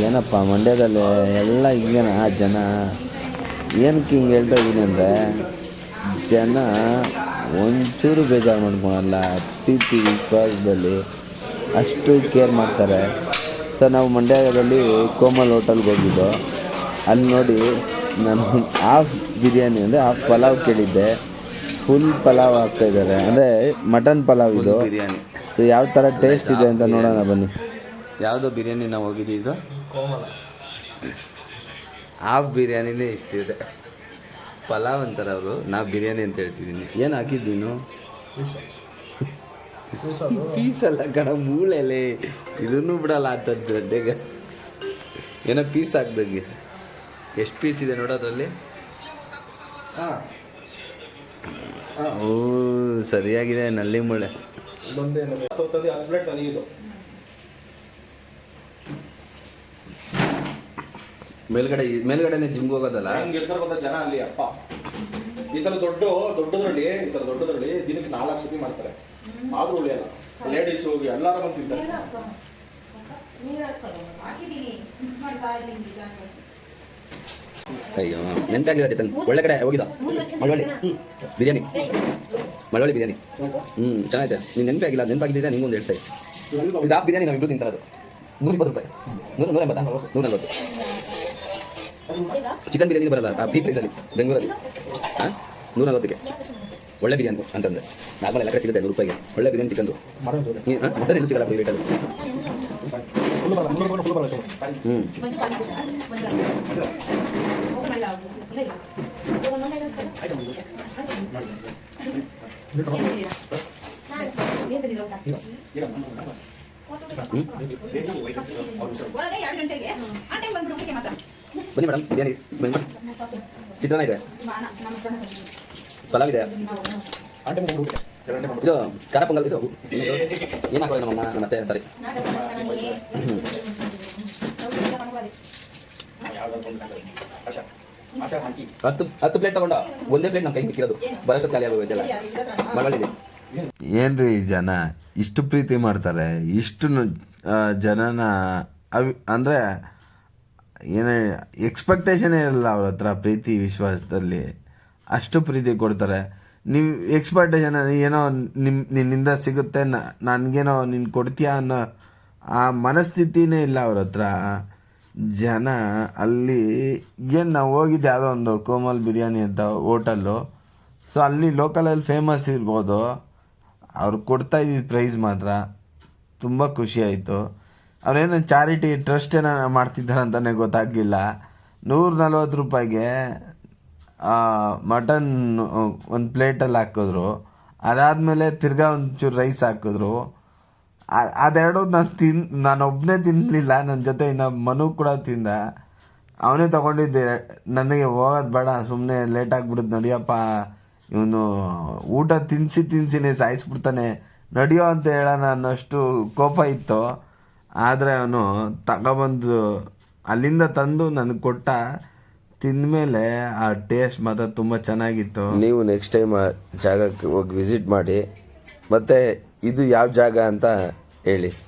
ಏನಪ್ಪ ಮಂಡ್ಯದಲ್ಲಿ ಎಲ್ಲ ಹಿಂಗೇನ ಜನ. ಏನಕ್ಕೆ ಹಿಂಗೆ ಹೇಳ್ತಾ ಇದ್ದೀನಿ ಅಂದರೆ, ಜನ ಒಂಚೂರು ಬೇಜಾರು ಮಾಡ್ಕೊಳಲ್ಲ. ಪ್ರೀತಿ ವಿಶ್ವಾಸದಲ್ಲಿ ಅಷ್ಟು ಕೇರ್ ಮಾಡ್ತಾರೆ. ಸರ್, ನಾವು ಮಂಡ್ಯದಲ್ಲಿ ಕೋಮಲ್ ಹೋಟೆಲ್ಗೆ ಹೋಗಿದ್ದು. ಅಲ್ಲಿ ನೋಡಿ ನಾನು ಹಾಫ್ ಬಿರಿಯಾನಿ ಅಂದರೆ ಹಾಫ್ ಪಲಾವ್ ಕೇಳಿದ್ದೆ. ಫುಲ್ ಪಲಾವ್ ಹಾಕ್ತಾಯಿದ್ದಾರೆ, ಅಂದರೆ ಮಟನ್ ಪಲಾವ್ ಇದು ಬಿರಿಯಾನಿ. ಸೊ ಯಾವ ಥರ ಟೇಸ್ಟ್ ಇದೆ ಅಂತ ನೋಡೋಣ ಬನ್ನಿ. ಯಾವುದೋ ಬಿರಿಯಾನಿ ನಾವು ಹೋಗಿದ್ದು ಕೋಮಲ. ಹಾಫ್ ಬಿರಿಯಾನಿನೇ ಇಷ್ಟಿದೆ. ಪಲಾವ್ ಅಂತಾರೆ ಅವರು, ನಾವು ಬಿರಿಯಾನಿ ಅಂತ ಹೇಳ್ತಿದ್ದೀನಿ. ಏನು ಹಾಕಿದ್ದೀನು? ಪೀಸಲ್ಲ ಕಣ, ಮೂಳೆಲೆ. ಇದನ್ನು ಬಿಡಲ್ಲ ಅಂತದ್ದು ಗಡ್ಡೆಗೆ. ಏನೋ ಪೀಸ್ ಹಾಕ್ದಂಗೆ. ಎಷ್ಟು ಪೀಸ್ ಇದೆ ನೋಡೋದ್ರಲ್ಲಿ? ಓ, ಸರಿಯಾಗಿದೆ. ನಲ್ಲಿ ಮೂಳೆ. ಮೇಲ್ಗಡೆನೆ ಜಿಮ್ಗೆ ಹೋಗೋದಲ್ಲ. ಜನ ಅಲ್ಲಿ ಅಪ್ಪ ಈ ತರ ದೊಡ್ಡದ್ರಲ್ಲಿ ದಿನಕ್ಕೆ 4 ಸತಿ ಮಾಡ್ತಾರೆ. ಆದ್ರೂ ಉಳಿಯಲ್ಲ. ಲೇಡೀಸ್ ಹೋಗಿ ಎಲ್ಲಾರು ಬಂದು ತಿಂತಾರೆ. ಅಯ್ಯೋ, ನೆನಪಾಗಿಲ್ಲ ಚೇತನ್. ಒಳ್ಳೆ ಕಡೆ ಹೋಗಿದ್ದ. ಮಳವಳ್ಳಿ ಬಿರಿಯಾನಿ. ಚೆನ್ನಾಗಿದೆ. ನೀನು ನೆನಪಾಗಿಲ್ಲ. ನೆನಪಾಗಿದ್ದೆ ನಿಂಗೊಂದು ಹೇಳ್ತಾ ಇದ್ದೆ. ಇದು ಹಾಫ್ ಬಿರಿಯಾನಿ ನಾವು ಇಬ್ಬರು ತಿಂತಾರೆ. ಅದು 120 ರೂಪಾಯಿ. 140 ಚಿಕನ್ ಬಿರಿಯಾನಿ ಬರಲ್ಲ ಈ ಪ್ರೈಸಲ್ಲಿ ಬೆಂಗಳೂರಲ್ಲಿ. 140ಕ್ಕೆ ಒಳ್ಳೆ ಬಿರಿಯಾನಿ ಅಂತಂದರೆ ನಾರ್ಮಲ್ ಎಲ್ಲ ಕಡೆ ಸಿಗುತ್ತೆ 100 ರೂಪಾಯಿಗೆ. ಒಳ್ಳೆ ಬಿರಿಯಾನಿ ಚಿಕನ್ದು. ಮಟನ್ ಎಲ್ಲೂ ಸಿಗಲ್ಲ ರೇಟಲ್ಲಿ. ಬನ್ನಿ ಮೇಡಮ್, ಬಿರಿಯಾನಿ ಸ್ಮೆಲ್ ಮಾಡಿ. ಚಿತ್ರಾನ್ನ ಇದೆ, ಪಲಾವ್ ಇದೆ, ಇದು ಖಾರ ಪೊಂಗಲ್. ಇದು ಏನು ಹಾಕೋದು ನಮ್ಮಮ್ಮ ಮತ್ತೆ ಸರಿ. 10 ಪ್ಲೇಟ್ ತಗೊಂಡ ಒಂದೇ ಪ್ಲೇಟ್ ನಮ್ಮ ಕೈ ಮಿಕ್ಕಿರೋದು. ಬರೋಷ್ಟು ಖಾಲಿ ಆಗೋಯ್ತಲ್ಲ ಮಳವಳ್ಳಿಲಿ. ಏನ್ರಿ ಜನ ಇಷ್ಟು ಪ್ರೀತಿ ಮಾಡ್ತಾರೆ. ಇಷ್ಟು ಜನನ ಅಂದರೆ ಏನೇ ಎಕ್ಸ್ಪೆಕ್ಟೇಷನೇ ಇರಲ್ಲ ಅವ್ರ ಹತ್ರ. ಪ್ರೀತಿ ವಿಶ್ವಾಸದಲ್ಲಿ ಅಷ್ಟು ಪ್ರೀತಿ ಕೊಡ್ತಾರೆ. ನೀವು ಎಕ್ಸ್ಪೆಕ್ಟೇಷನ್ ಏನೋ ನಿನ್ನಿಂದ ಸಿಗುತ್ತೆ, ನನಗೇನೋ ನೀನು ಕೊಡ್ತೀಯಾ ಅನ್ನೋ ಆ ಮನಸ್ಥಿತಿನೇ ಇಲ್ಲ ಅವ್ರ ಹತ್ರ. ಜನ ಅಲ್ಲಿ ಏನು ನಾವು ಹೋಗಿದ್ದು ಯಾವುದೋ ಒಂದು ಕೋಮಲ್ ಬಿರಿಯಾನಿ ಅಂತ ಹೋಟೆಲ್ಲು. ಸೊ ಅಲ್ಲಿ ಲೋಕಲಲ್ಲಿ ಫೇಮಸ್ ಇರ್ಬೋದು. ಅವ್ರು ಕೊಡ್ತಾ ಇದ್ದಿದ್ದು ಪ್ರೈಸ್ ಮಾತ್ರ ತುಂಬ ಖುಷಿ ಆಯಿತು. ಅವ್ರೇನೋ ಚಾರಿಟಿ ಟ್ರಸ್ಟ್ ಏನೋ ಮಾಡ್ತಿದ್ದಾರೆ ಅಂತಲೇ ಗೊತ್ತಾಗಲಿಲ್ಲ. 140 ರೂಪಾಯಿಗೆ ಮಟನ್ ಒಂದು ಪ್ಲೇಟಲ್ಲಿ ಹಾಕಿದ್ರು. ಅದಾದಮೇಲೆ ತಿರ್ಗಾ ಒಂಚೂರು ರೈಸ್ ಹಾಕಿದ್ರು. ಅದೆರಡು ನಾನು ಒಬ್ಬನೇ ತಿನ್ನಲಿಲ್ಲ, ನನ್ನ ಜೊತೆ ಇನ್ನು ಮನು ಕೂಡ ತಿಂದ. ಅವನೇ ತೊಗೊಂಡಿದ್ದೆ. ನನಗೆ ಹೋಗೋದು ಬೇಡ, ಸುಮ್ಮನೆ ಲೇಟ್ ಆಗಿಬಿಡುತ್ತೆ, ನಡಿಯಪ್ಪ, ಇವನು ಊಟ ತಿನ್ಸಿನೇ ಸಾಯಿಸ್ಬಿಡ್ತಾನೆ, ನಡಿಯೋ ಅಂತ ಹೇಳೋಣ ಅನ್ನೋಷ್ಟು ಕೋಪ ಇತ್ತು. ಆದರೆ ಅವನು ತಗೊಬಂದು ಅಲ್ಲಿಂದ ತಂದು ನನಗೆ ಕೊಟ್ಟ. ತಿಂದಮೇಲೆ ಆ ಟೇಸ್ಟ್ ಮಾತ್ರ ತುಂಬ ಚೆನ್ನಾಗಿತ್ತು. ನೀವು ನೆಕ್ಸ್ಟ್ ಟೈಮ್ ಆ ಜಾಗಕ್ಕೆ ಹೋಗಿ ವಿಸಿಟ್ ಮಾಡಿ. ಮತ್ತು ಇದು ಯಾವ ಜಾಗ ಅಂತ ಹೇಳಿ.